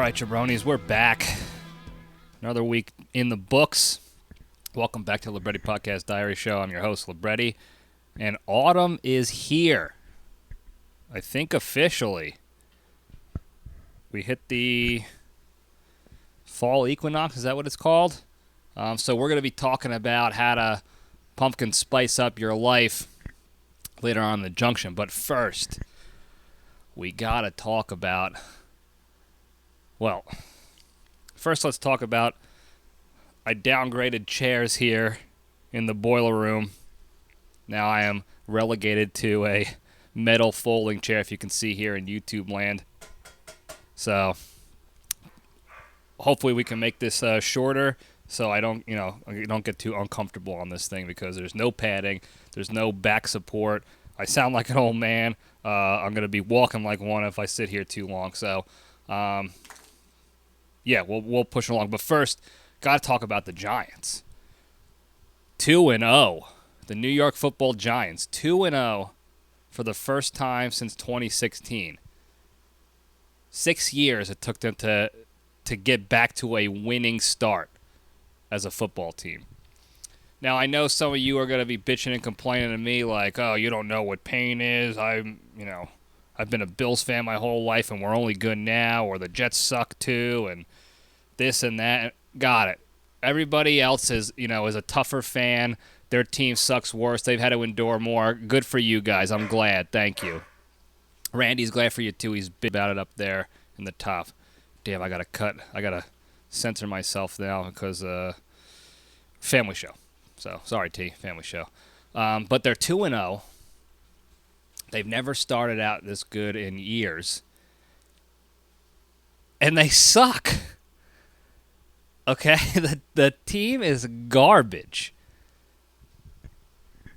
right, jabronis, we're back. Another week in the books. Welcome back to Libretti Podcast Diary Show. I'm your host, Libretti. And autumn is here. I think officially. We hit the fall equinox. Is that what it's called? So we're going to be talking about how to pumpkin spice up your life later on in the junction. But first, we got to talk about... Well, first let's talk about I downgraded chairs here in the boiler room. Now I am relegated to a metal folding chair, if you can see here in YouTube land. So hopefully we can make this shorter so I don't get too uncomfortable on this thing because there's no padding, there's no back support. I sound like an old man. I'm going to be walking like one if I sit here too long. So, yeah, we'll push along. But first, got to talk about the Giants. 2-0. The New York Football Giants, 2-0 for the first time since 2016. 6 years it took them to get back to a winning start as a football team. Now, I know some of you are going to be bitching and complaining to me like, oh, you don't know what pain is. I've been a Bills fan my whole life and we're only good now, or the Jets suck too, and this and that. Got it. Everybody else is a tougher fan. Their team sucks worse. They've had to endure more. Good for you guys. I'm glad. Thank you. Randy's glad for you too. He's big about it up there in the top. Damn, I gotta censor myself now because family show. So sorry, T. Family show. But they're 2-0. They've never started out this good in years. And they suck. Okay? The team is garbage.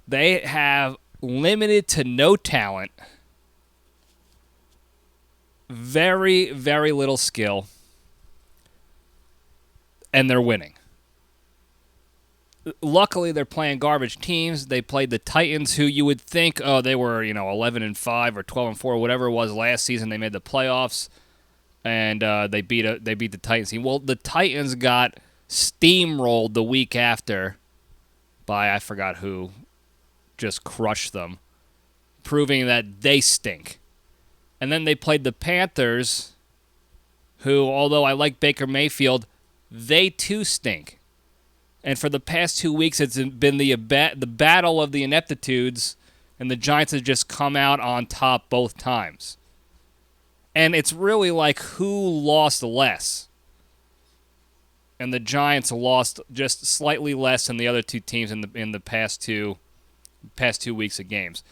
They have limited to no talent. Very, very little skill. And they're winning. Luckily, they're playing garbage teams. They played the Titans, who you would think, they were 11-5 or 12-4, whatever it was last season. They made the playoffs, and they beat the Titans team. Well, the Titans got steamrolled the week after by I forgot who, just crushed them, proving that they stink. And then they played the Panthers, who, although I like Baker Mayfield, they too stink. And for the past 2 weeks, it's been the battle of the ineptitudes, and the Giants have just come out on top both times. And it's really like who lost less. And the Giants lost just slightly less than the other two teams in the past two weeks of games.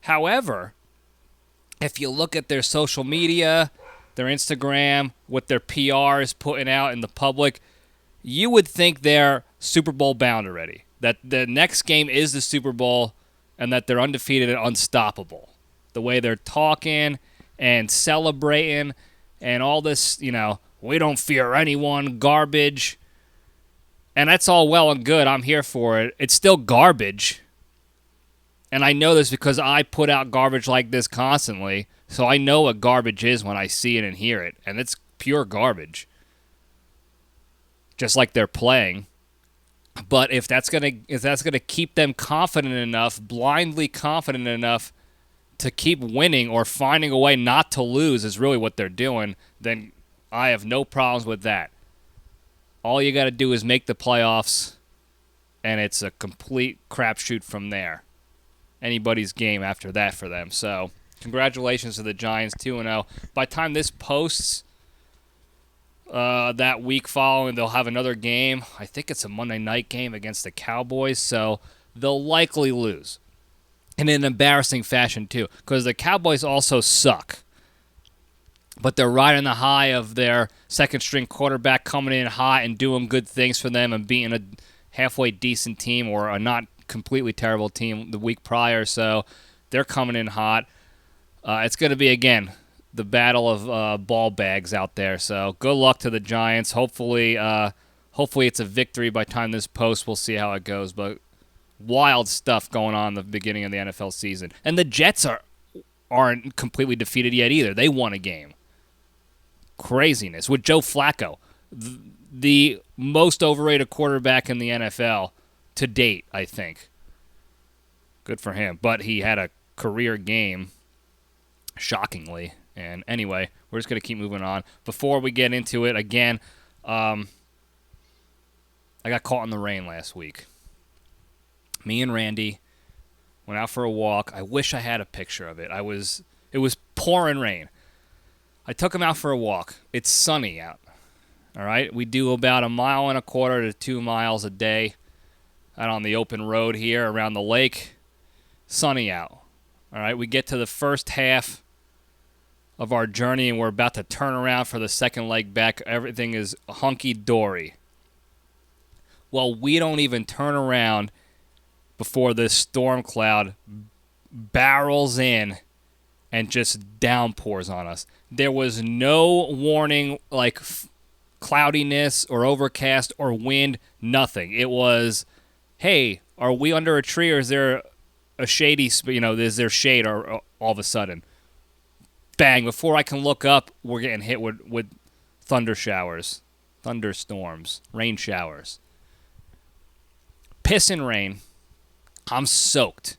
However, if you look at their social media, their Instagram, what their PR is putting out in the public, you would think they're Super Bowl bound already. That the next game is the Super Bowl and that they're undefeated and unstoppable. The way they're talking and celebrating and all this, we don't fear anyone, garbage. And that's all well and good. I'm here for it. It's still garbage. And I know this because I put out garbage like this constantly. So I know what garbage is when I see it and hear it. And it's pure garbage. Just like they're playing. But if that's gonna keep them confident enough, blindly confident enough to keep winning or finding a way not to lose is really what they're doing, then I have no problems with that. All you got to do is make the playoffs, and it's a complete crapshoot from there. Anybody's game after that for them. So congratulations to the Giants, 2-0. By the time this posts, that week following, they'll have another game. I think it's a Monday night game against the Cowboys, so they'll likely lose. In an embarrassing fashion, too, because the Cowboys also suck. But they're riding the high of their second-string quarterback coming in hot and doing good things for them and beating a halfway decent team or a not completely terrible team the week prior, so they're coming in hot. It's going to be, again, the battle of ball bags out there. So good luck to the Giants. Hopefully it's a victory by the time this posts. We'll see how it goes. But wild stuff going on in the beginning of the NFL season. And the Jets aren't completely defeated yet either. They won a game. Craziness. With Joe Flacco, the most overrated quarterback in the NFL to date, I think. Good for him. But he had a career game, shockingly. And anyway, we're just going to keep moving on. Before we get into it, again, I got caught in the rain last week. Me and Randy went out for a walk. I wish I had a picture of it. It was pouring rain. I took him out for a walk. It's sunny out. All right? We do about 1.25 miles to 2 miles a day out on the open road here around the lake. Sunny out. All right? We get to the first half of our journey, and we're about to turn around for the second leg back. Everything is hunky-dory. Well, we don't even turn around before this storm cloud barrels in and just downpours on us. There was no warning, like cloudiness or overcast or wind, nothing. It was, hey, are we under a tree or is there a shady, is there shade or all of a sudden? Bang, before I can look up, we're getting hit with thunder showers, thunderstorms, rain showers. Pissing rain. I'm soaked.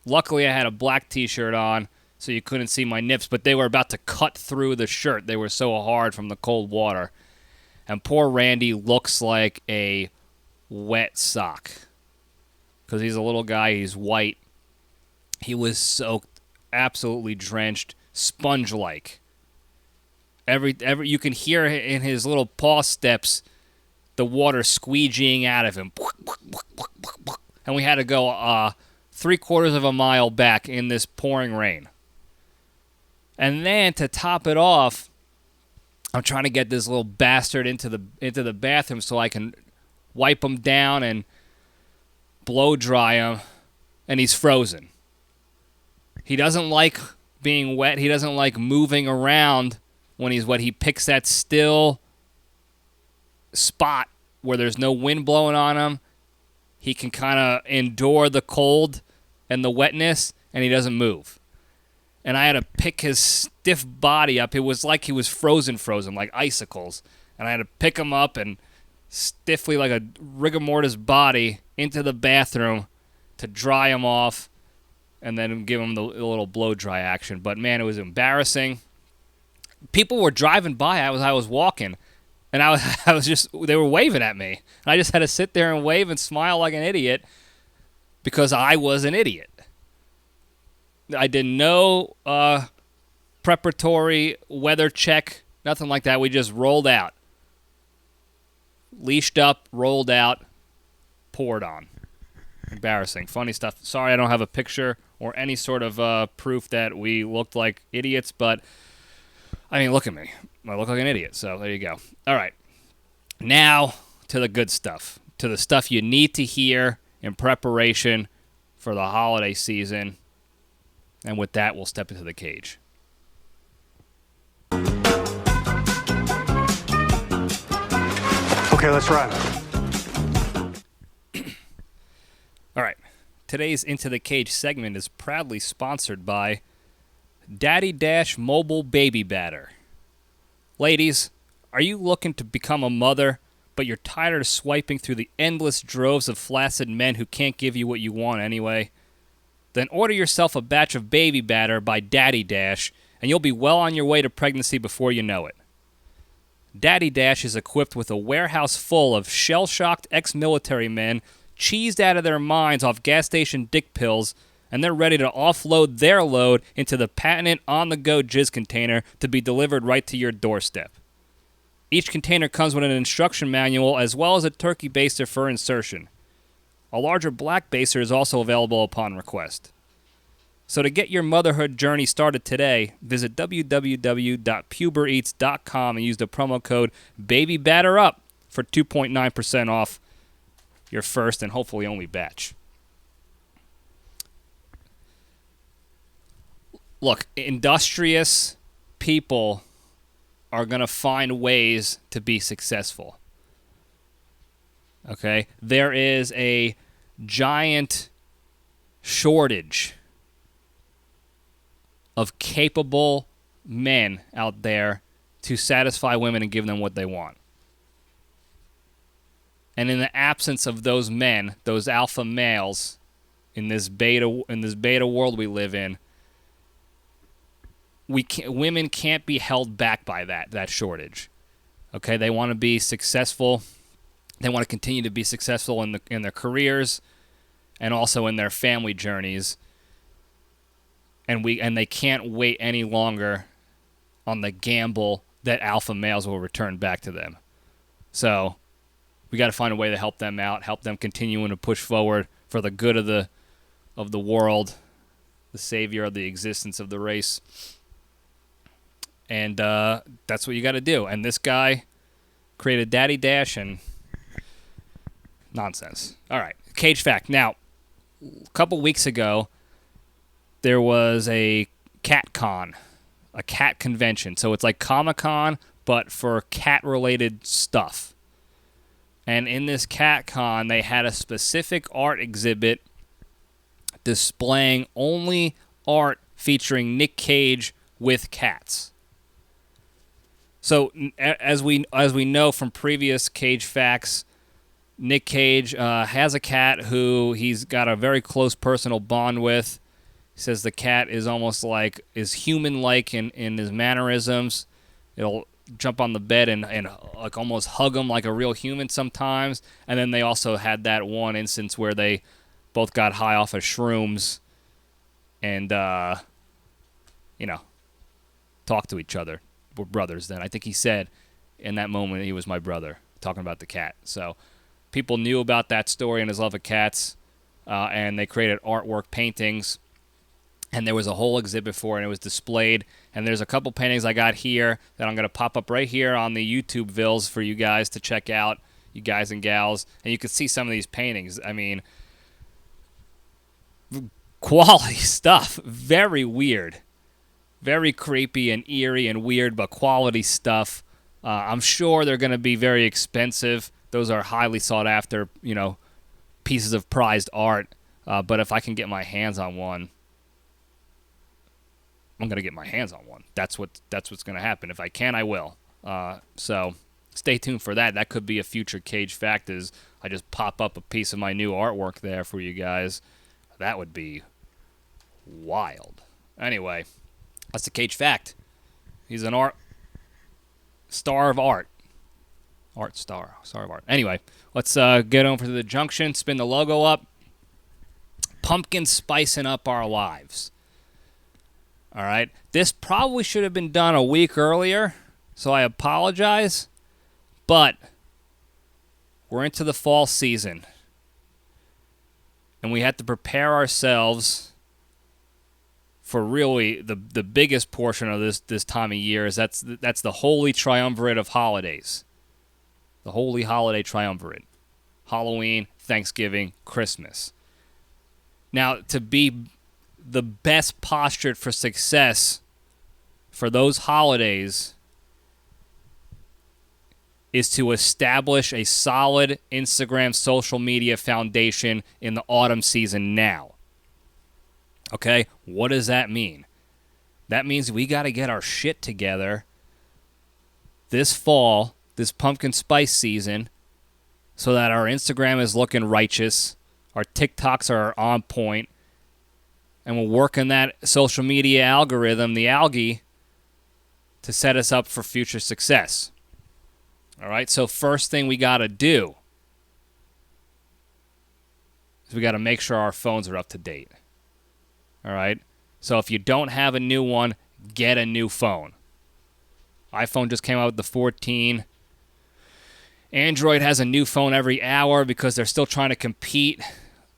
Luckily, I had a black t-shirt on, so you couldn't see my nips, but they were about to cut through the shirt. They were so hard from the cold water. And poor Randy looks like a wet sock because he's a little guy. He's white. He was soaked, absolutely drenched, sponge-like. Every you can hear in his little paw steps the water squeegeeing out of him. And we had to go 3/4 of a mile back in this pouring rain. And then to top it off, I'm trying to get this little bastard into the bathroom so I can wipe him down and blow dry him, and he's frozen. He doesn't like being wet. He doesn't like moving around when he's wet. He picks that still spot where there's no wind blowing on him. He can kind of endure the cold and the wetness, and he doesn't move. And I had to pick his stiff body up. It was like he was frozen, like icicles. And I had to pick him up and stiffly, like a rigor mortis body, into the bathroom to dry him off and then give him the little blow dry action. But, man, it was embarrassing. People were driving by as I was walking. And I was just, they were waving at me. And I just had to sit there and wave and smile like an idiot because I was an idiot. I did no preparatory weather check, nothing like that. We just rolled out. Leashed up, rolled out, poured on. Embarrassing. Funny stuff. Sorry I don't have a picture or any sort of proof that we looked like idiots, but, I mean, look at me. I look like an idiot, so there you go. All right. Now to the good stuff, to the stuff you need to hear in preparation for the holiday season. And with that, we'll step into the cage. Okay, let's run. All right. Today's Into the Cage segment is proudly sponsored by Daddy Dash Mobile Baby Batter. Ladies, are you looking to become a mother, but you're tired of swiping through the endless droves of flaccid men who can't give you what you want anyway? Then order yourself a batch of baby batter by Daddy Dash, and you'll be well on your way to pregnancy before you know it. Daddy Dash is equipped with a warehouse full of shell-shocked ex-military men cheesed out of their minds off gas station dick pills, and they're ready to offload their load into the patented on-the-go jizz container to be delivered right to your doorstep. Each container comes with an instruction manual as well as a turkey baster for insertion. A larger black baster is also available upon request. So to get your motherhood journey started today, visit www.pubereats.com and use the promo code BABYBATTERUP for 2.9% off your first and hopefully only batch. Look, industrious people are going to find ways to be successful. Okay? There is a giant shortage of capable men out there to satisfy women and give them what they want. And in the absence of those men, those alpha males, in this beta world we live in, women can't be held back by that shortage. Okay, they want to be successful. They want to continue to be successful in their careers and also in their family journeys. And they can't wait any longer on the gamble that alpha males will return back to them. So we got to find a way to help them out, help them continuing to push forward for the good of the world, the savior of the existence of the race. And that's what you got to do. And this guy created Daddy Dash and nonsense. All right, Cage Fact. Now, a couple weeks ago, there was a cat con, a cat convention. So it's like Comic-Con, but for cat-related stuff. And in this cat con, they had a specific art exhibit displaying only art featuring Nic Cage with cats. So as we know from previous Cage Facts, Nic Cage has a cat who he's got a very close personal bond with. He says the cat is almost is human-like in his mannerisms. It'll jump on the bed and like almost hug him like a real human sometimes. And then they also had that one instance where they both got high off of shrooms and talked to each other. We're brothers then. I think he said in that moment he was my brother, talking about the cat. So people knew about that story and his love of cats, and they created artwork paintings. And there was a whole exhibit for it, and it was displayed. And there's a couple paintings I got here that I'm going to pop up right here on the YouTube Vills for you guys to check out, you guys and gals. And you can see some of these paintings. I mean, quality stuff. Very weird. Very creepy and eerie and weird, but quality stuff. I'm sure they're going to be very expensive. Those are highly sought after, pieces of prized art. But if I can get my hands on one, I'm going to get my hands on one. That's what's going to happen. If I can, I will. So stay tuned for that. That could be a future Cage Fact as I just pop up a piece of my new artwork there for you guys. That would be wild. Anyway, that's the Cage Fact. He's an star of art. Star of art. Anyway, let's get over to the junction, spin the logo up. Pumpkin spicing up our lives. All right. This probably should have been done a week earlier, so I apologize. But we're into the fall season, and we have to prepare ourselves for really the biggest portion of this time of year. That's the holy triumvirate of holidays. The holy holiday triumvirate. Halloween, Thanksgiving, Christmas. Now, to be the best postured for success for those holidays is to establish a solid Instagram social media foundation in the autumn season now. Okay? What does that mean? That means we got to get our shit together this fall, this pumpkin spice season, so that our Instagram is looking righteous, our TikToks are on point, and we'll work on that social media algorithm, the algae, to set us up for future success. All right, so first thing we got to do is we got to make sure our phones are up to date. All right, so if you don't have a new one, get a new phone. iPhone just came out with the 14. Android has a new phone every hour because they're still trying to compete.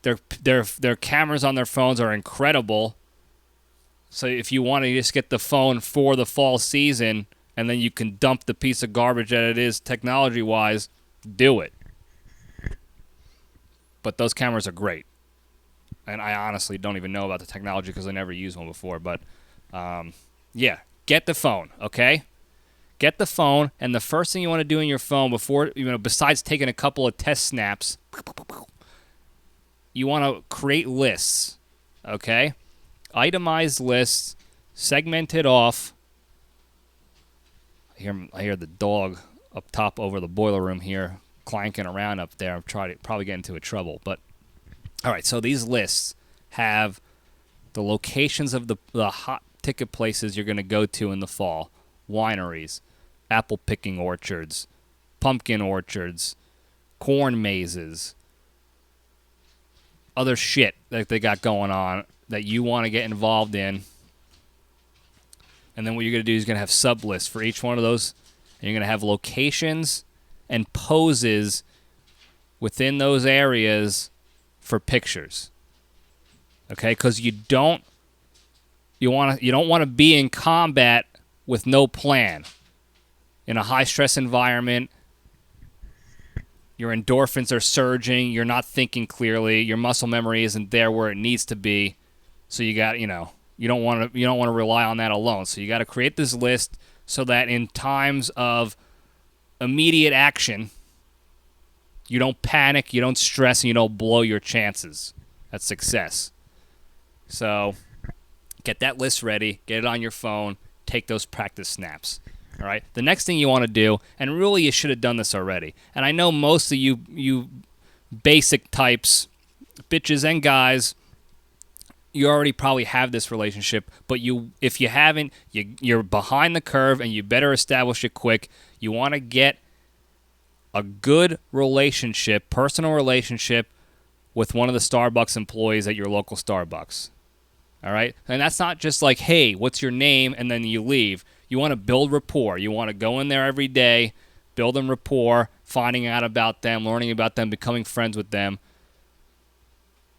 Their cameras on their phones are incredible. So if you want to just get the phone for the fall season and then you can dump the piece of garbage that it is technology-wise, do it. But those cameras are great. And I honestly don't even know about the technology because I never used one before. But, yeah, get the phone, okay? Get the phone, and the first thing you want to do in your phone before, besides taking a couple of test snaps, you want to create lists, okay? Itemized lists, segmented off I hear the dog up top over the boiler room here clanking around up there. I'm probably getting into trouble. But all right, so these lists have the locations of the hot ticket places you're going to go to in the fall: wineries, apple picking orchards, pumpkin orchards, corn mazes, other shit that they got going on that you want to get involved in. And then what you're going to do is you're going to have sub-lists for each one of those. And you're going to have locations and poses within those areas for pictures. Okay? Because you don't want to be in combat with no plan. In a high-stress environment, your endorphins are surging. You're not thinking clearly. Your muscle memory isn't there where it needs to be. So you got, you don't want to rely on that alone. So you got to create this list so that in times of immediate action, you don't panic, you don't stress, and you don't blow your chances at success. So get that list ready, get it on your phone, take those practice snaps. All right. The next thing you want to do, and really you should have done this already, and I know most of you basic types, bitches and guys, you already probably have this relationship, but if you haven't, you're behind the curve, and you better establish it quick. You want to get a good relationship, personal relationship, with one of the Starbucks employees at your local Starbucks. All right? And that's not just like, hey, what's your name, and then you leave. You want to build rapport. You want to go in there every day, building rapport, finding out about them, learning about them, becoming friends with them,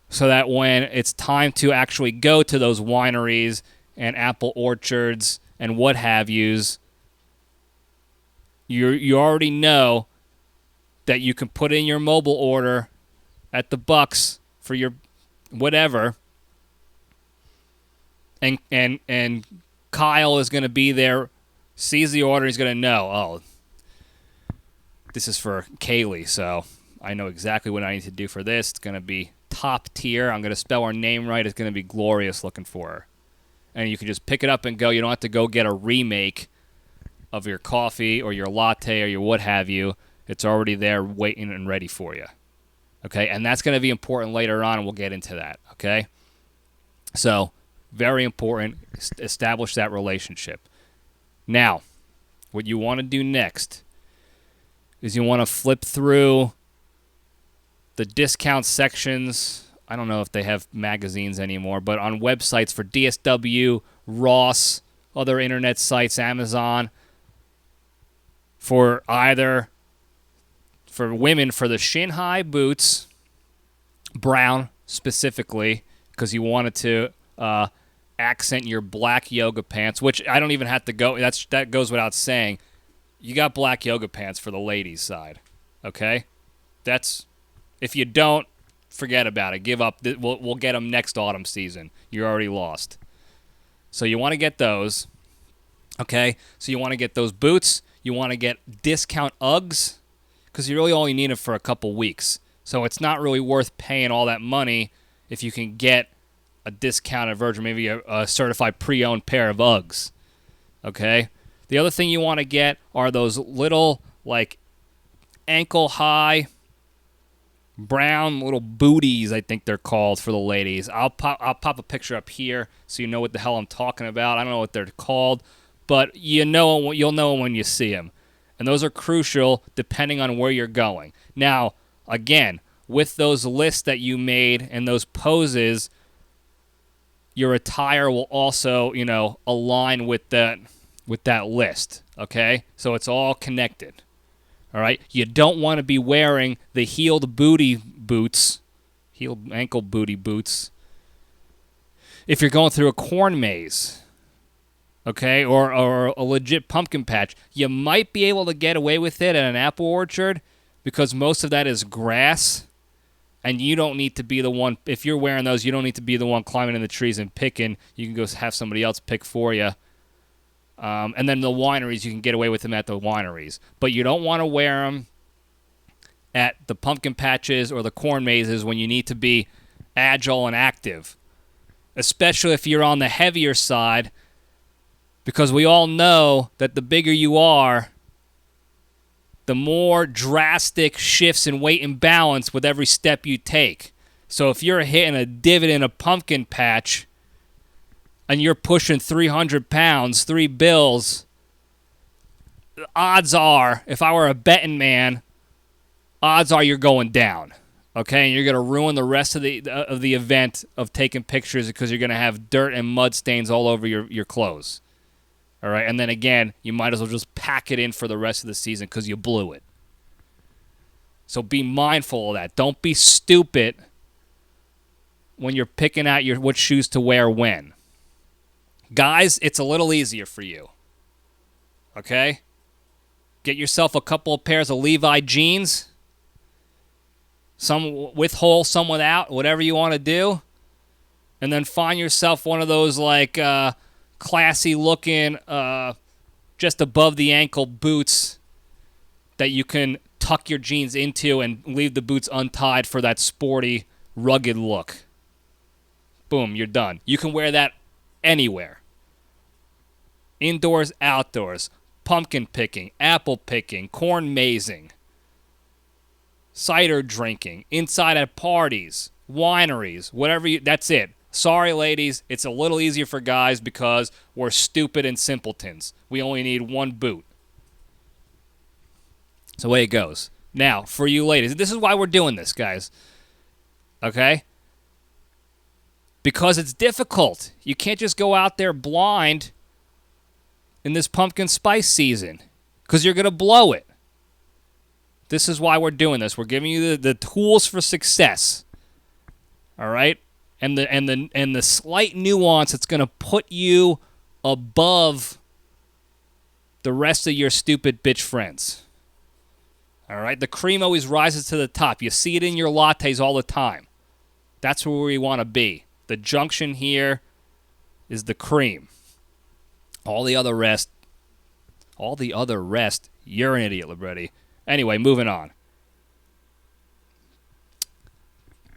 so that when it's time to actually go to those wineries and apple orchards and what have yous, you already know that you can put in your mobile order at the Bucks for your whatever, and Kyle is going to be there, sees the order, he's going to know, oh, this is for Kaylee, so I know exactly what I need to do for this. It's going to be top tier. I'm going to spell her name right. It's going to be glorious looking for her. And you can just pick it up and go. You don't have to go get a remake of your coffee or your latte or your what have you. It's already there waiting and ready for you. Okay? And that's going to be important later on, and we'll get into that. Okay? So, very important. Establish that relationship. Now, what you want to do next is you want to flip through the discount sections. I don't know if they have magazines anymore, but on websites for DSW, Ross, other internet sites, Amazon, for women, for the shin-high boots, brown specifically, because you wanted to accent your black yoga pants, which I don't even have to go. That goes without saying. You got black yoga pants for the ladies' side, okay? If you don't, forget about it. Give up. We'll get them next autumn season. You're already lost. So you want to get those, okay? So you want to get those boots. You want to get discount Uggs, because you really only need them for a couple weeks. So it's not really worth paying all that money if you can get a discounted version, maybe a certified pre-owned pair of Uggs, okay? The other thing you want to get are those little, like, ankle-high brown little booties, I think they're called, for the ladies. I'll pop a picture up here so you know what the hell I'm talking about. I don't know what they're called, but you'll know when you see them. And those are crucial depending on where you're going. Now, again, with those lists that you made and those poses, your attire will also, align with that list, okay? So it's all connected. All right, you don't want to be wearing the heeled ankle booty boots, if you're going through a corn maze, okay, or a legit pumpkin patch. You might be able to get away with it at an apple orchard because most of that is grass, and you don't need to be the one. If you're wearing those, you don't need to be the one climbing in the trees and picking. You can go have somebody else pick for you. And then the wineries, you can get away with them at the wineries. But you don't want to wear them at the pumpkin patches or the corn mazes when you need to be agile and active. Especially if you're on the heavier side Because we all know that the bigger you are, the more drastic shifts in weight and balance with every step you take. So if you're hitting a divot in a pumpkin patch and you're pushing 300 pounds, 3 bills, odds are, if I were a betting man, odds are you're going down. Okay, and you're going to ruin the rest of the event of taking pictures because you're going to have dirt and mud stains all over your clothes. All right, and then again, you might as well just pack it in for the rest of the season because you blew it. So be mindful of that. Don't be stupid when you're picking out what shoes to wear when. Guys, it's a little easier for you. Okay? Get yourself a couple of pairs of Levi jeans. Some with holes, some without, whatever you want to do. And then find yourself one of those like classy looking just above the ankle boots that you can tuck your jeans into and leave the boots untied for that sporty, rugged look. Boom, you're done. You can wear that anywhere. Indoors, outdoors, pumpkin picking, apple picking, corn mazing, cider drinking, inside at parties, wineries, whatever that's it. Sorry, ladies, it's a little easier for guys because we're stupid and simpletons. We only need one boot. That's the way it goes. Now, for you ladies, this is why we're doing this, guys. Okay? Because it's difficult. You can't just go out there blind in this pumpkin spice season because you're going to blow it. This is why we're doing this. We're giving you the tools for success. All right? And the slight nuance that's going to put you above the rest of your stupid bitch friends. All right? The cream always rises to the top. You see it in your lattes all the time. That's where we want to be. The junction here is the cream. All the other rest, you're an idiot, Libretti. Anyway, moving on.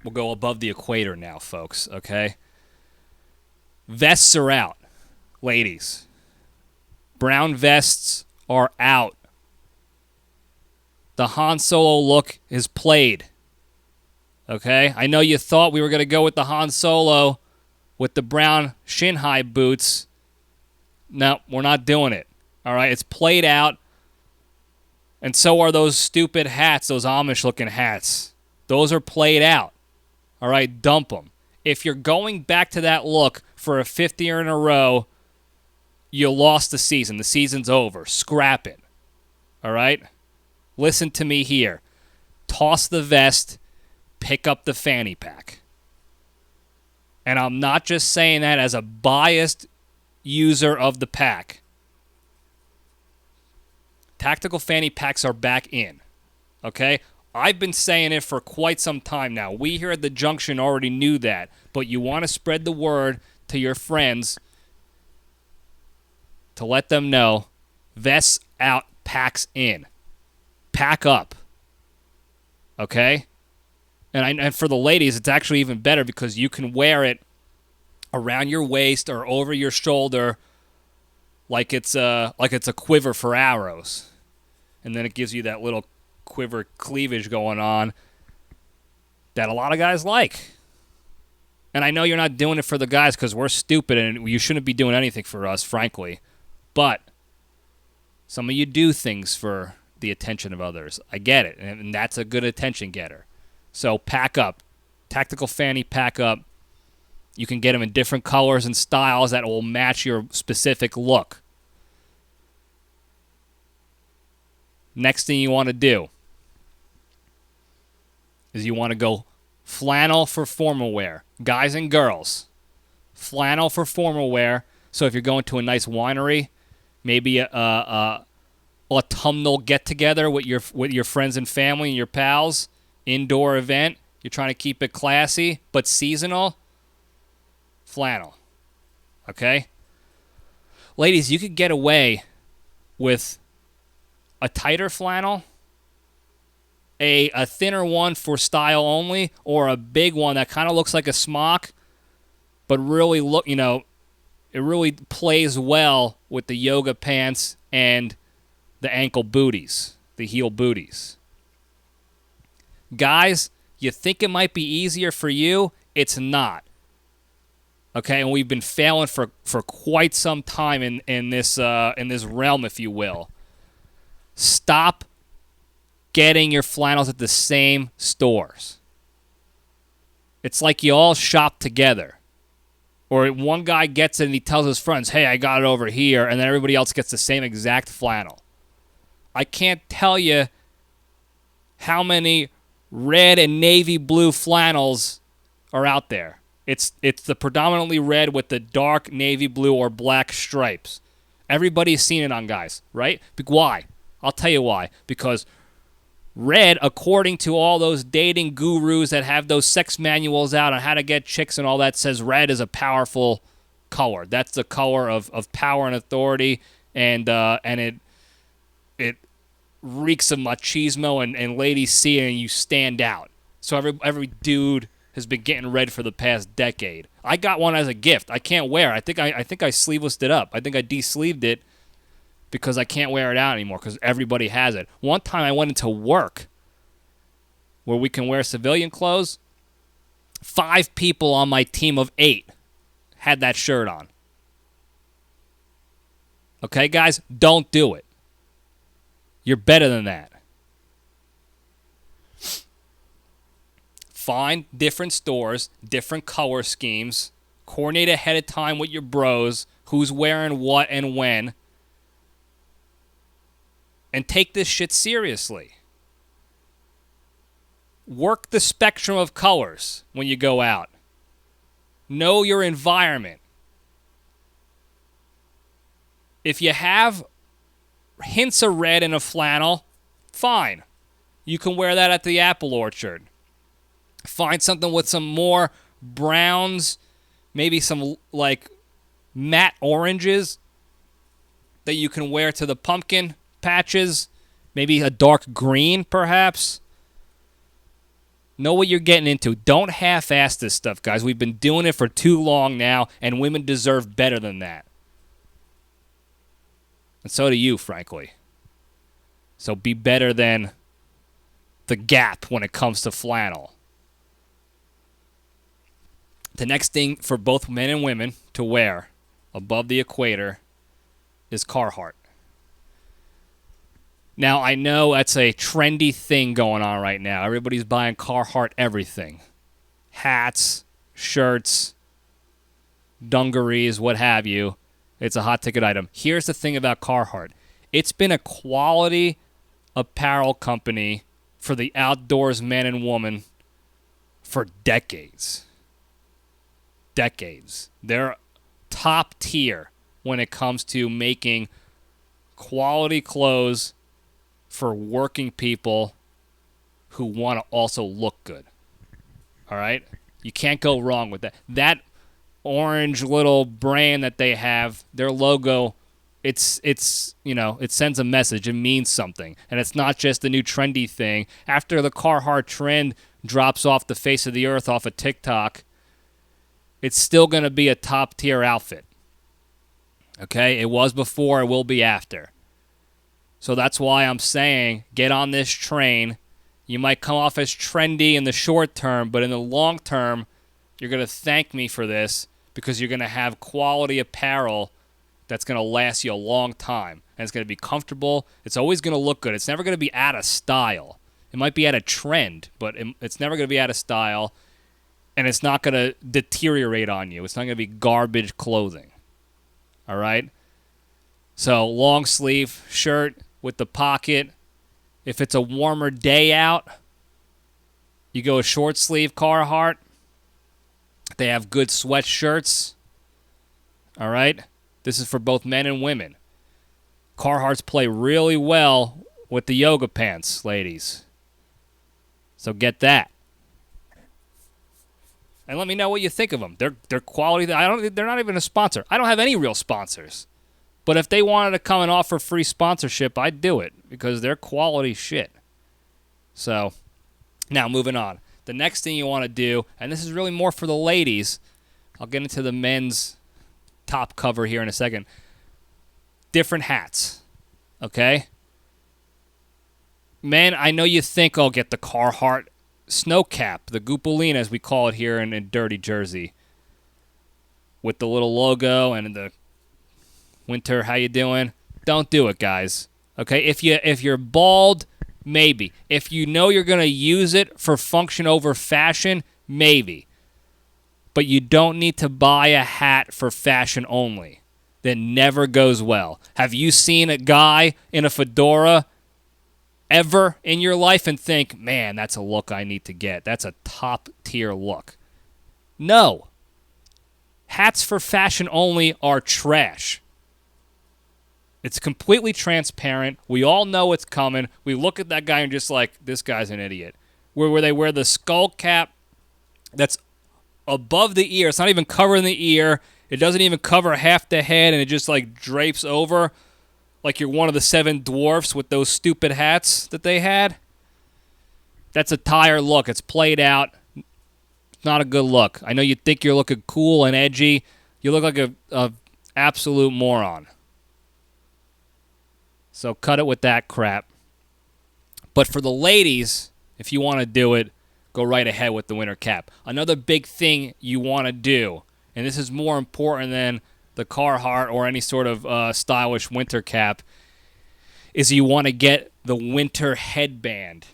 We'll go above the equator now, folks, okay? Vests are out, ladies. Brown vests are out. The Han Solo look is played, okay? I know you thought we were going to go with the Han Solo with the brown shin-high boots. No, we're not doing it, all right? It's played out, and so are those stupid hats, those Amish-looking hats. Those are played out. All right, dump them. If you're going back to that look for a 5th year in a row, you lost the season. The season's over. Scrap it. All right? Listen to me here. Toss the vest. Pick up the fanny pack. And I'm not just saying that as a biased user of the pack. Tactical fanny packs are back in. Okay? I've been saying it for quite some time now. We here at the Junction already knew that, but you want to spread the word to your friends to let them know vests out, packs in. Pack up. Okay? And for the ladies, it's actually even better because you can wear it around your waist or over your shoulder like it's a quiver for arrows. And then it gives you that little quiver cleavage going on that a lot of guys like. And I know you're not doing it for the guys because we're stupid and you shouldn't be doing anything for us, frankly. But some of you do things for the attention of others. I get it, and that's a good attention getter. So pack up. Tactical fanny pack up. You can get them in different colors and styles that will match your specific look. Next thing you want to do is you want to go flannel for formal wear. Guys and girls, flannel for formal wear. So if you're going to a nice winery, maybe a autumnal get-together with your friends and family and your pals, indoor event, you're trying to keep it classy but seasonal, flannel. Okay? Ladies, you could get away with a tighter flannel, a thinner one for style only, or a big one that kind of looks like a smock, but really It really plays well with the yoga pants and the ankle booties, the heel booties. Guys, you think it might be easier for you? It's not. Okay, and we've been failing for quite some time in this realm, if you will. Stop getting your flannels at the same stores. It's like you all shop together. Or one guy gets it and he tells his friends, hey, I got it over here, and then everybody else gets the same exact flannel. I can't tell you how many red and navy blue flannels are out there. It's the predominantly red with the dark navy blue or black stripes. Everybody's seen it on guys, right? Why? I'll tell you why. Because red, according to all those dating gurus that have those sex manuals out on how to get chicks and all that, says red is a powerful color. That's the color of power and authority, and it reeks of machismo, and ladies see it and you stand out. So every dude has been getting red for the past decade. I got one as a gift. I can't wear it. I think I sleevelessed it up. I think I de-sleeved it because I can't wear it out anymore because everybody has it. One time I went into work where we can wear civilian clothes. 5 people on my team of 8 had that shirt on. Okay, guys? Don't do it. You're better than that. Find different stores, different color schemes. Coordinate ahead of time with your bros. Who's wearing what and when. And take this shit seriously. Work the spectrum of colors when you go out. Know your environment. If you have hints of red in a flannel, fine. You can wear that at the apple orchard. Find something with some more browns, maybe some like matte oranges that you can wear to the pumpkin patches, maybe a dark green perhaps. Know what you're getting into. Don't half-ass this stuff, guys. We've been doing it for too long now, and women deserve better than that. And so do you, frankly. So be better than the Gap when it comes to flannel. The next thing for both men and women to wear above the equator is Carhartt. Now, I know that's a trendy thing going on right now. Everybody's buying Carhartt everything. Hats, shirts, dungarees, what have you. It's a hot ticket item. Here's the thing about Carhartt. It's been a quality apparel company for the outdoors man and woman for decades. Decades. They're top tier when it comes to making quality clothes for working people who want to also look good. All right? You can't go wrong with that. That orange little brand that they have, their logo, it's you know, it sends a message. It means something. And it's not just the new trendy thing. After the Carhartt trend drops off the face of the earth off of TikTok, it's still going to be a top-tier outfit. Okay? It was before, it will be after. So that's why I'm saying get on this train. You might come off as trendy in the short term, but in the long term, you're going to thank me for this because you're going to have quality apparel that's going to last you a long time. And it's going to be comfortable. It's always going to look good. It's never going to be out of style. It might be out of trend, but it's never going to be out of style. And it's not going to deteriorate on you. It's not going to be garbage clothing. All right? So long sleeve shirt with the pocket. If it's a warmer day out, you go a short sleeve Carhartt. They have good sweatshirts. All right? This is for both men and women. Carhartts play really well with the yoga pants, ladies. So get that. And let me know what you think of them. They're quality. They're not even a sponsor. I don't have any real sponsors. But if they wanted to come and offer free sponsorship, I'd do it because they're quality shit. So, now moving on. The next thing you want to do, and this is really more for the ladies, I'll get into the men's top cover here in a second. Different hats, okay? Man, I know you think I'll get the Carhartt snow cap, the Goopalina as we call it here in Dirty Jersey, with the little logo and the winter, how you doing? Don't do it, guys. Okay, if you're bald, maybe. If you know you're going to use it for function over fashion, maybe. But you don't need to buy a hat for fashion only. That never goes well. Have you seen a guy in a fedora ever in your life and think, man, that's a look I need to get. That's a top tier look. No. Hats for fashion only are trash. It's completely transparent. We all know it's coming. We look at that guy and just like, this guy's an idiot. Where they wear the skull cap that's above the ear. It's not even covering the ear. It doesn't even cover half the head, and it just like drapes over like you're one of the 7 dwarfs with those stupid hats that they had. That's a tired look. It's played out. It's not a good look. I know you think you're looking cool and edgy. You look like a absolute moron. So cut it with that crap. But for the ladies, if you want to do it, go right ahead with the winter cap. Another big thing you want to do, and this is more important than the Carhartt or any sort of stylish winter cap, is you want to get the winter headband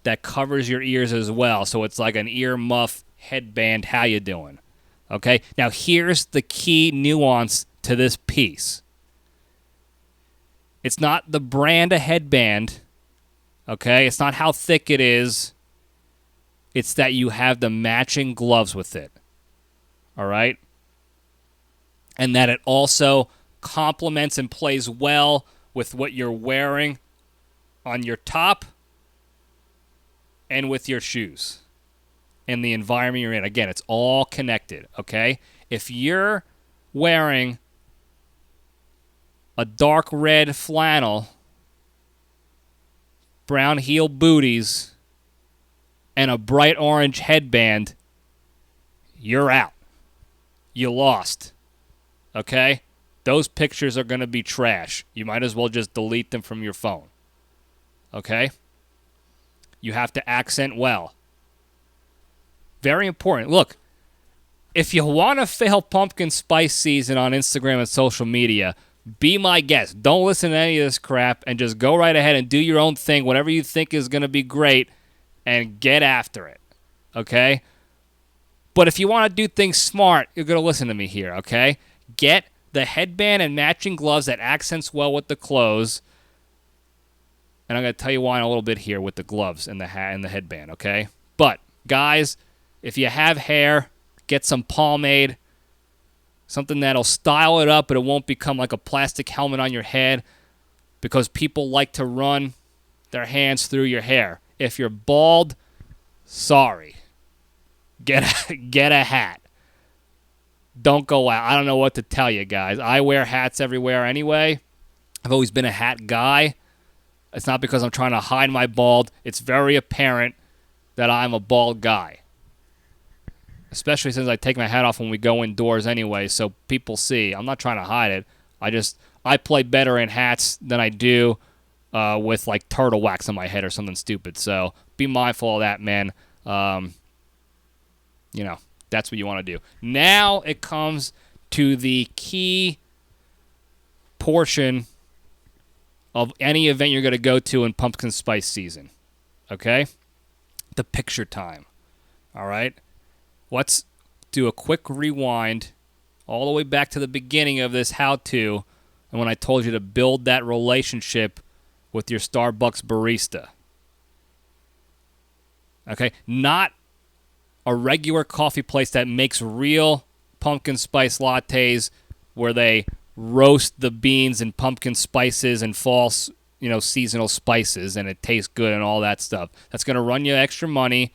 that covers your ears as well. So it's like an ear muff headband. How you doing? Okay? Now here's the key nuance to this piece. It's not the brand of headband, okay? It's not how thick it is. It's that you have the matching gloves with it, all right? And that it also complements and plays well with what you're wearing on your top and with your shoes and the environment you're in. Again, it's all connected, okay? If you're wearing a dark red flannel, brown heel booties, and a bright orange headband, you're out. You lost. Okay? Those pictures are going to be trash. You might as well just delete them from your phone. Okay? You have to accent well. Very important. Look, if you want to fail pumpkin spice season on Instagram and social media, be my guest. Don't listen to any of this crap and just go right ahead and do your own thing, whatever you think is going to be great, and get after it. Okay? But if you want to do things smart, you're going to listen to me here, okay? Get the headband and matching gloves that accents well with the clothes. And I'm going to tell you why in a little bit here with the gloves and the hat and the headband, okay? But, guys, if you have hair, get some pomade, something that'll style it up, but it won't become like a plastic helmet on your head because people like to run their hands through your hair. If you're bald, sorry. Get a hat. Don't go out. I don't know what to tell you, guys. I wear hats everywhere anyway. I've always been a hat guy. It's not because I'm trying to hide my bald. It's very apparent that I'm a bald guy. Especially since I take my hat off when we go indoors anyway, so people see. I'm not trying to hide it. I play better in hats than I do with like turtle wax on my head or something stupid. So be mindful of that, man. That's what you want to do. Now it comes to the key portion of any event you're going to go to in pumpkin spice season. Okay? The picture time. All right? Let's do a quick rewind all the way back to the beginning of this how-to and when I told you to build that relationship with your Starbucks barista. Okay? Not a regular coffee place that makes real pumpkin spice lattes where they roast the beans and pumpkin spices and false, seasonal spices and it tastes good and all that stuff. That's going to run you extra money,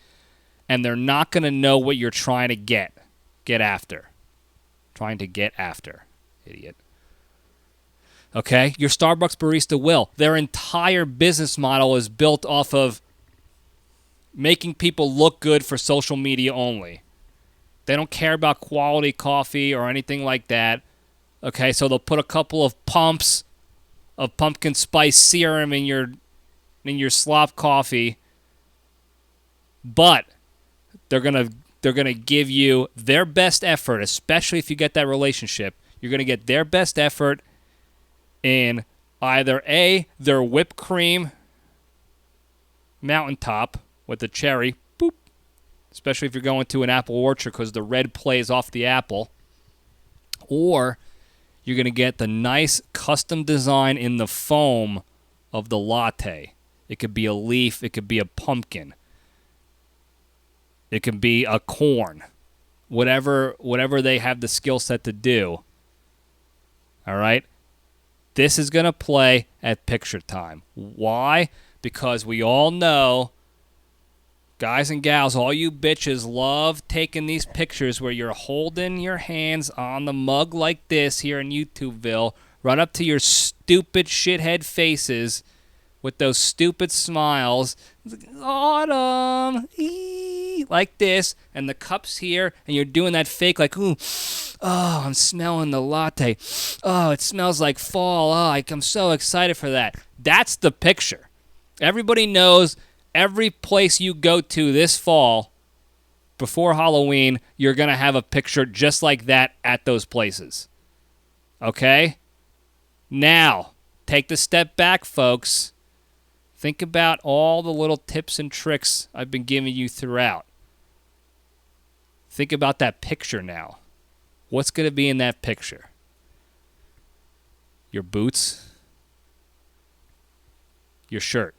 and they're not going to know what you're trying to get after. Trying to get after, idiot. Okay? Your Starbucks barista will. Their entire business model is built off of making people look good for social media only. They don't care about quality coffee or anything like that. Okay, so they'll put a couple of pumps of pumpkin spice serum in your slop coffee, but they're gonna give you their best effort, especially if you get that relationship. You're gonna get their best effort in either A, their whipped cream mountaintop with the cherry, boop, especially if you're going to an apple orchard because the red plays off the apple, or you're going to get the nice custom design in the foam of the latte. It could be a leaf. It could be a pumpkin. It could be a corn. Whatever they have the skill set to do. All right? This is going to play at picture time. Why? Because we all know, guys and gals, all you bitches love taking these pictures where you're holding your hands on the mug like this here in YouTubeville, right up to your stupid shithead faces with those stupid smiles. Autumn, like this, and the cup's here, and you're doing that fake like, ooh, oh, I'm smelling the latte. Oh, it smells like fall. Oh, I'm so excited for that. That's the picture. Everybody knows every place you go to this fall before Halloween, you're going to have a picture just like that at those places. Okay? Now, take the step back, folks. Think about all the little tips and tricks I've been giving you throughout. Think about that picture now. What's going to be in that picture? Your boots? Your shirt?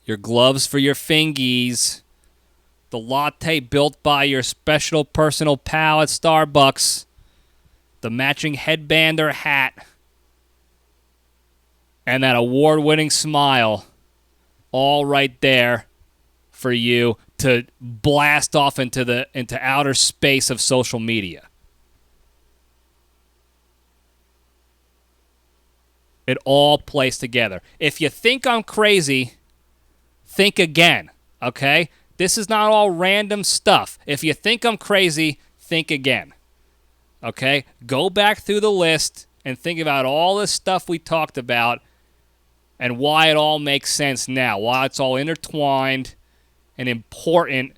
Your gloves for your fingies? The latte built by your special personal pal at Starbucks? The matching headband or hat? And that award-winning smile, all right there for you to blast off into outer space of social media. It all plays together. If you think I'm crazy, think again, okay? This is not all random stuff. If you think I'm crazy, think again, okay? Go back through the list and think about all this stuff we talked about and why it all makes sense now, why it's all intertwined and important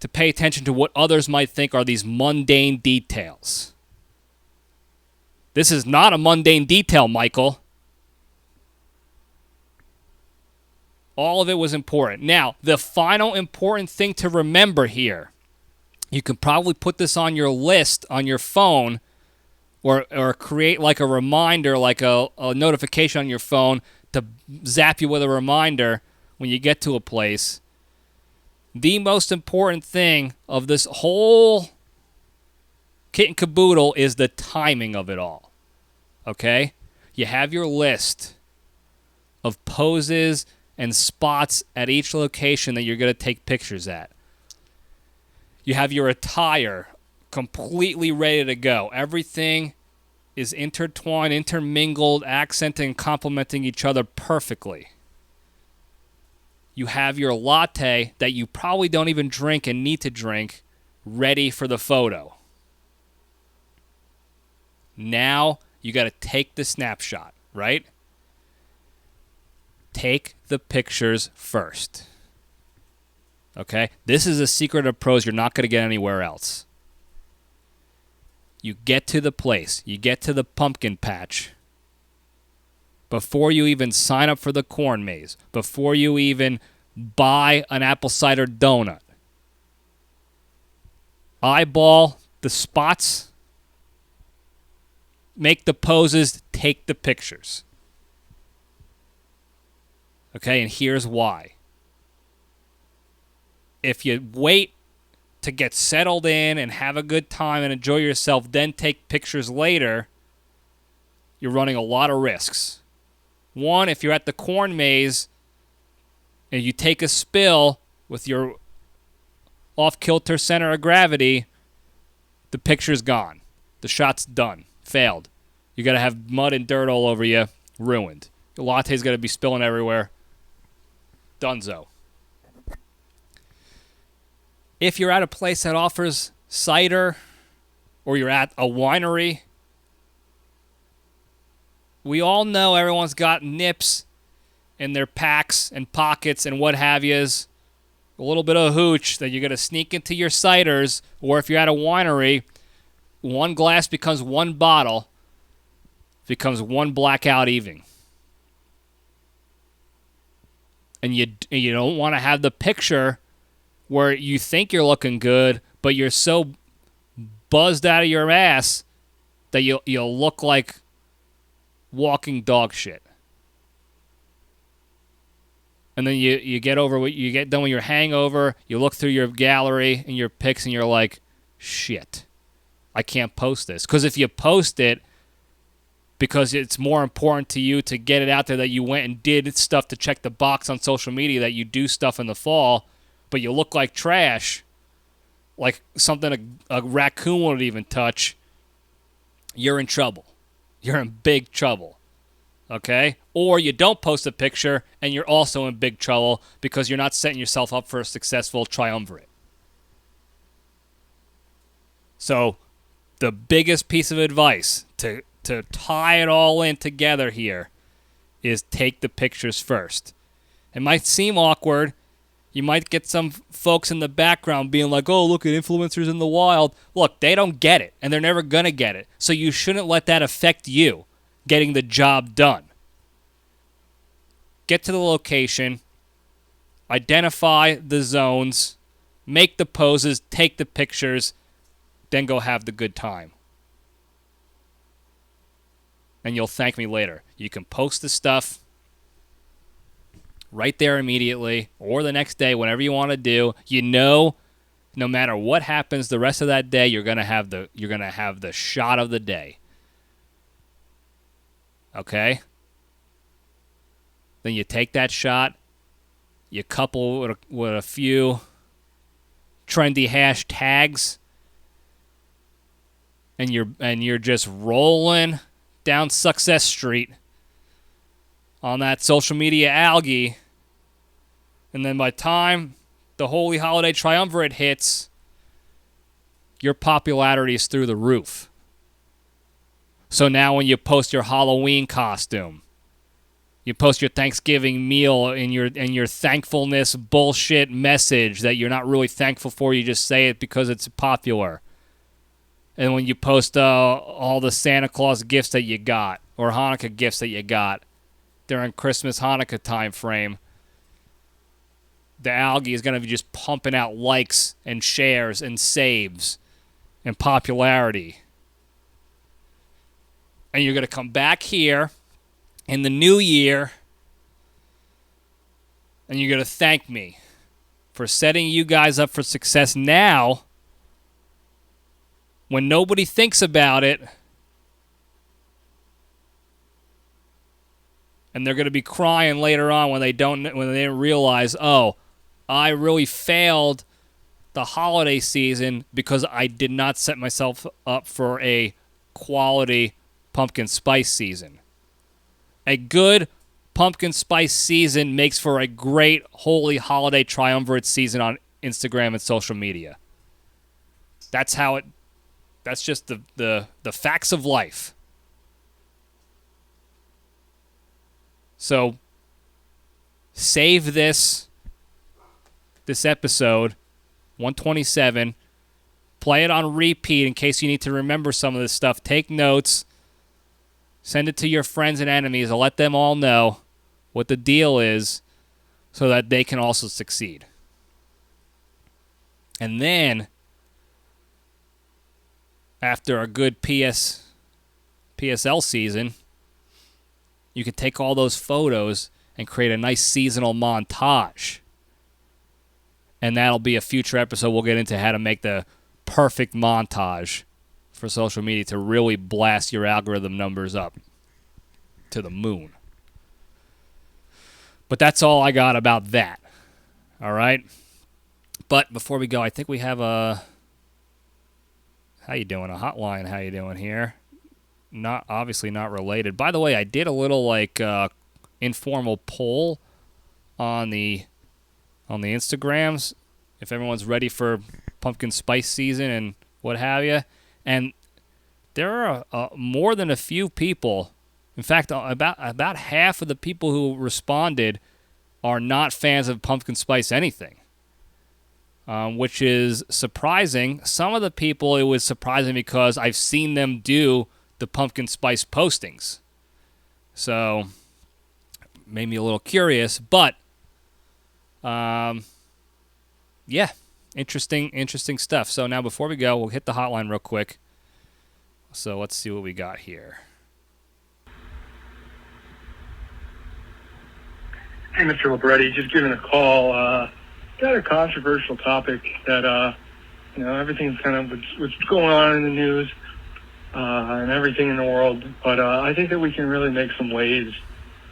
to pay attention to what others might think are these mundane details. This is not a mundane detail, Michael. All of it was important. Now, the final important thing to remember here, you can probably put this on your list on your phone or create like a reminder, like a notification on your phone to zap you with a reminder when you get to a place. The most important thing of this whole kit and caboodle is the timing of it all. Okay? You have your list of poses and spots at each location that you're going to take pictures at. You have your attire completely ready to go. Everything is intertwined, intermingled, accenting and complementing each other perfectly. You have your latte that you probably don't even drink and need to drink ready for the photo. Now you got to take the snapshot, right? Take the pictures first. Okay? This is a secret of pros you're not going to get anywhere else. You get to the place. You get to the pumpkin patch. Before you even sign up for the corn maze. Before you even buy an apple cider donut. Eyeball the spots. Make the poses. Take the pictures. Okay, and here's why. If you wait to get settled in and have a good time and enjoy yourself, then take pictures later, you're running a lot of risks. One, if you're at the corn maze and you take a spill with your off-kilter center of gravity, the picture's gone. The shot's done. Failed. You got to have mud and dirt all over you. Ruined. The latte's got to be spilling everywhere. Dunzo. If you're at a place that offers cider or you're at a winery, we all know everyone's got nips in their packs and pockets and what have yous. A little bit of hooch that you're going to sneak into your ciders, or if you're at a winery, one glass becomes one bottle, becomes one blackout evening. And you don't want to have the picture where you think you're looking good, but you're so buzzed out of your ass that you'll look like walking dog shit. And then you get over what you get done with your hangover, you look through your gallery and your pics and you're like, shit, I can't post this. Because if you post it because it's more important to you to get it out there that you went and did stuff to check the box on social media, that you do stuff in the fall, but you look like trash, like something a raccoon won't even touch, you're in trouble. You're in big trouble. Okay? Or you don't post a picture and you're also in big trouble because you're not setting yourself up for a successful triumvirate. So, the biggest piece of advice to tie it all in together here is take the pictures first. It might seem awkward. You might get some folks in the background being like, oh, look at influencers in the wild. Look, they don't get it, and they're never going to get it. So you shouldn't let that affect you getting the job done. Get to the location, identify the zones, make the poses, take the pictures, then go have the good time. And you'll thank me later. You can post the stuff right there immediately or the next day, whatever you want to do. You know, no matter what happens the rest of that day, you're gonna have the shot of the day. Okay? Then you take that shot, you couple with a few trendy hashtags, and you're just rolling down Success Street on that social media algae, and then by the time the Holy Holiday Triumvirate hits, your popularity is through the roof. So now when you post your Halloween costume, you post your Thanksgiving meal and your thankfulness bullshit message that you're not really thankful for, you just say it because it's popular. And when you post all the Santa Claus gifts that you got or Hanukkah gifts that you got during Christmas, Hanukkah time frame, the algae is going to be just pumping out likes and shares and saves and popularity. And you're going to come back here in the new year and you're going to thank me for setting you guys up for success now when nobody thinks about it, and they're going to be crying later on when they didn't realize, oh, I really failed the holiday season because I did not set myself up for a quality pumpkin spice season. A good pumpkin spice season makes for a great holy holiday triumvirate season on Instagram and social media. That's just the facts of life. So save this episode, 127. Play it on repeat in case you need to remember some of this stuff. Take notes. Send it to your friends and enemies and let them all know what the deal is so that they can also succeed. And then, after a good PSL season, you can take all those photos and create a nice seasonal montage. And that'll be a future episode. We'll get into how to make the perfect montage for social media to really blast your algorithm numbers up to the moon. But that's all I got about that. All right? But before we go, I think we have a... How you doing? A hotline. How you doing here? Obviously not related. By the way, I did a little informal poll on the Instagrams if everyone's ready for pumpkin spice season and what have you. And there are more than a few people. In fact, about half of the people who responded are not fans of pumpkin spice anything, which is surprising. Some of the people, it was surprising because I've seen them do the pumpkin spice postings. So, made me a little curious, but yeah, interesting stuff. So now before we go, we'll hit the hotline real quick. So let's see what we got here. Hey, Mr. Libretti, just giving a call. Got a controversial topic that, everything's kind of what's going on in the news and everything in the world. But I think that we can really make some waves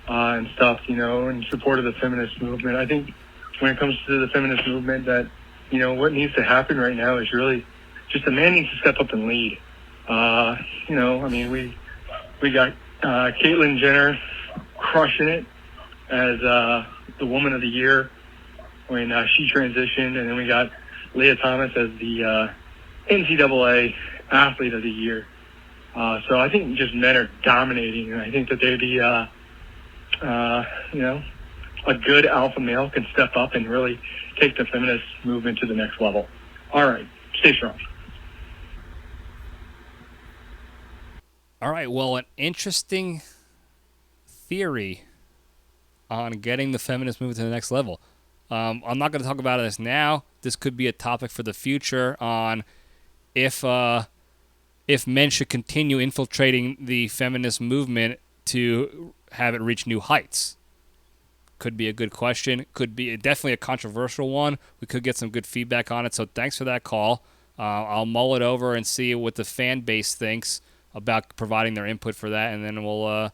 and stuff, in support of the feminist movement. I think when it comes to the feminist movement that, what needs to happen right now is really just a man needs to step up and lead. We got Caitlyn Jenner crushing it as the Woman of the Year when she transitioned, and then we got Leah Thomas as the NCAA Athlete of the Year. So I think just men are dominating, and I think that they'd be, a good alpha male can step up and really take the feminist movement to the next level. All right, stay strong. All right, well, an interesting theory on getting the feminist movement to the next level. I'm not going to talk about this now. This could be a topic for the future on if men should continue infiltrating the feminist movement to have it reach new heights. Could be a good question. Could be definitely a controversial one. We could get some good feedback on it. So thanks for that call. I'll mull it over and see what the fan base thinks about providing their input for that, and then we'll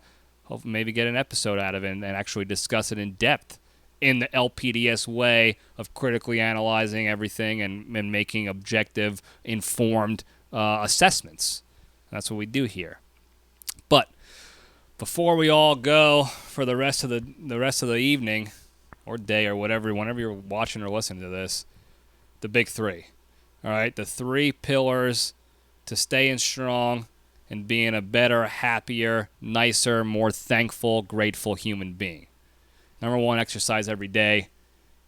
maybe get an episode out of it and actually discuss it in depth in the LPDS way of critically analyzing everything and making objective, informed assessments. That's what we do here. But before we all go for the rest of the evening or day or whatever, whenever you're watching or listening to this, the big three. All right, the 3 pillars to staying strong and being a better, happier, nicer, more thankful, grateful human being. Number 1, exercise every day.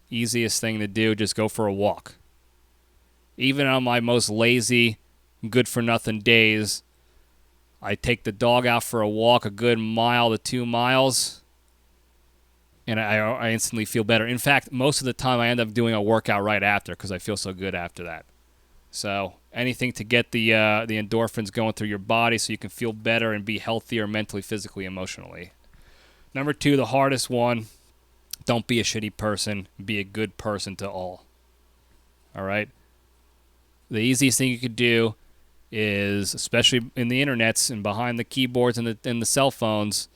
Easiest thing to do, just go for a walk. Even on my most lazy, good-for-nothing days, I take the dog out for a walk a good mile to 2 miles, and I instantly feel better. In fact, most of the time I end up doing a workout right after because I feel so good after that. So anything to get the endorphins going through your body so you can feel better and be healthier mentally, physically, emotionally. Number 2, the hardest one, don't be a shitty person. Be a good person to all. All right? The easiest thing you could do is, especially in the internets and behind the keyboards and the cell phones,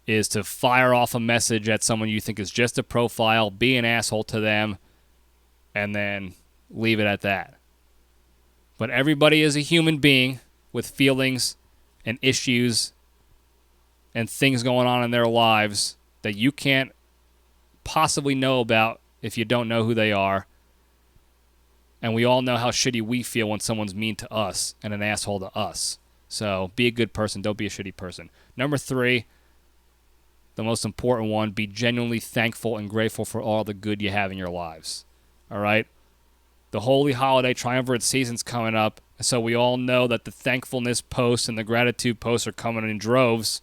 is to fire off a message at someone you think is just a profile, be an asshole to them, and then leave it at that. But everybody is a human being with feelings and issues and things going on in their lives that you can't possibly know about if you don't know who they are. And we all know how shitty we feel when someone's mean to us and an asshole to us. So be a good person. Don't be a shitty person. Number 3, the most important one, be genuinely thankful and grateful for all the good you have in your lives. All right? The holy holiday triumvirate season's coming up, so we all know that the thankfulness posts and the gratitude posts are coming in droves.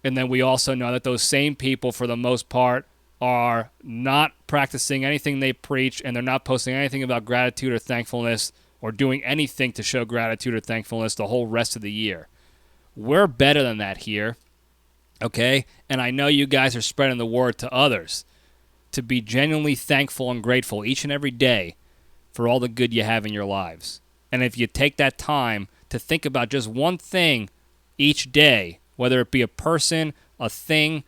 And then we also know that those same people, for the most part, are not practicing anything they preach, and they're not posting anything about gratitude or thankfulness or doing anything to show gratitude or thankfulness the whole rest of the year. We're better than that here, okay? And I know you guys are spreading the word to others to be genuinely thankful and grateful each and every day for all the good you have in your lives. And if you take that time to think about just one thing each day, whether it be a person, a thing,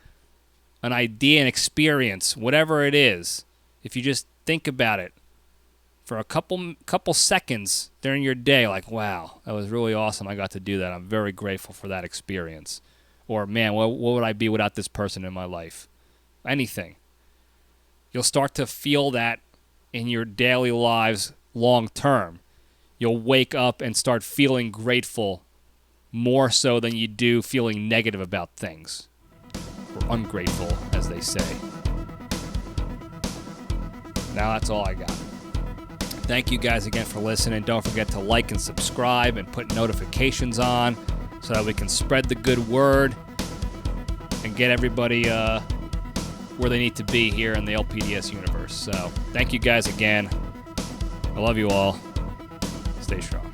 an idea, an experience, whatever it is, if you just think about it for a couple seconds during your day, like, wow, that was really awesome, I got to do that. I'm very grateful for that experience. Or, man, what would I be without this person in my life? Anything. You'll start to feel that in your daily lives long term. you'll wake up and start feeling grateful more so than you do feeling negative about things. Or ungrateful, as they say. Now that's all I got. Thank you guys again for listening. Don't forget to like and subscribe and put notifications on so that we can spread the good word and get everybody where they need to be here in the LPDS universe. So thank you guys again. I love you all. Stay strong.